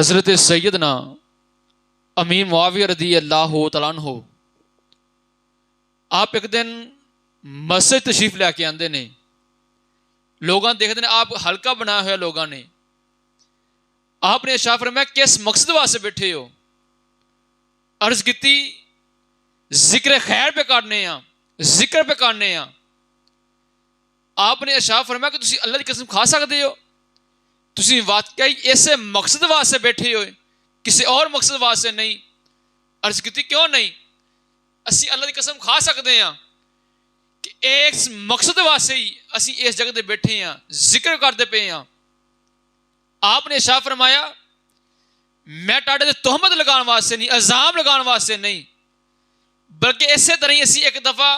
حضرت سیدنا امیر معاویہ رضی اللہ تعالیٰ عنہ آپ ایک دن مسجد تشریف لے کے آندے نے. لوگاں دیکھتے ہیں آپ حلقہ بنایا ہوا لوگاں نے. آپ نے ارشاد فرمایا کس مقصد واسطے بیٹھے ہو؟ عرض کیتی ذکر خیر پہ کرنے ہیں، ذکر پہ کرنے ہیں. آپ نے ارشاد فرمایا کہ تسی اللہ کی قسم کھا سکتے ہو؟ تسی واقعی ایسے مقصد واسطے بیٹھے ہو، کسی اور مقصد واسطے نہیں. عرض کیتی کیوں نہیں؟ اسی اللہ کی قسم کھا سکتے ہیں کہ ایک مقصد واسطے ہی اسی اس جگہ تے بیٹھے ہیں، ذکر کرتے پے ہیں. آپ نے ارشاد فرمایا میں ٹاڈے تے تہمت لگان واسطے نہیں، الزام لگان واسطے نہیں، بلکہ اسی طرح اسی ایک دفعہ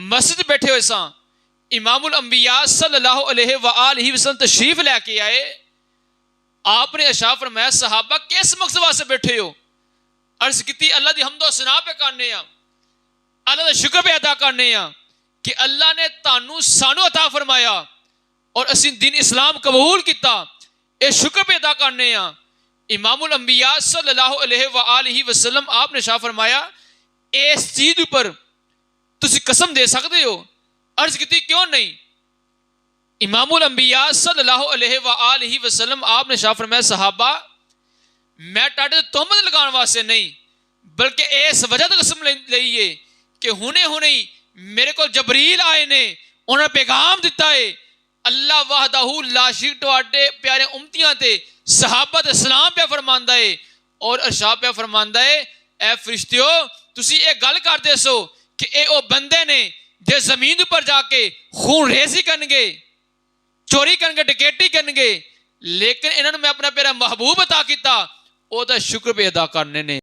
مسجد بیٹھے ہوئے ساں. امام الانبیاء صلی اللہ علیہ وآلہ وسلم تشریف لے کے آئے. آپ نے ارشاد فرمایا صحابہ کس مقصد واسطے بیٹھے ہو؟ عرض کیتی اللہ دی حمد و ثنا پہ کرنے ہیں، اللہ دا شکر پہ ادا کرنے ہیں کہ اللہ نے تانوں سانو عطا فرمایا اور اسی دین اسلام قبول کیتا. اے شکر پہ ادا کرنے ہیں. امام الانبیاء صلی اللہ علیہ وآلہ وسلم آپ نے ارشاد فرمایا اس چیز پر تسی قسم دے سکتے ہو؟ عرض کیتی کیوں نہیں؟ امام الانبیاء صلی اللہ علیہ وآلہ وسلم آپ نے ارشاد فرمایا صحابہ میں ٹاڈے تہمت لگان واسطے نہیں، بلکہ اس وجہ تو قسم لئیے کہ ہونے میرے کو جبریل آئے نے، انہوں نے پیغام دیتا ہے اللہ وحدہ لا شریک ٹواڈے پیارے امتیاں تے صحابہ تے سلام پہ فرماندا ہے اور ارشاد پہ فرماندا ہے اے فرشتیو تسی ایک گل کردے سو کہ اے او بندے نے جے زمین پر جا کے خون ریزی کرن گے، چوری کرن گے، ڈکیٹی کرن گے، لیکن انہوں نے میں اپنا پیارا محبوب عطا کیتا او دا شکر پہ ادا کرنے نے.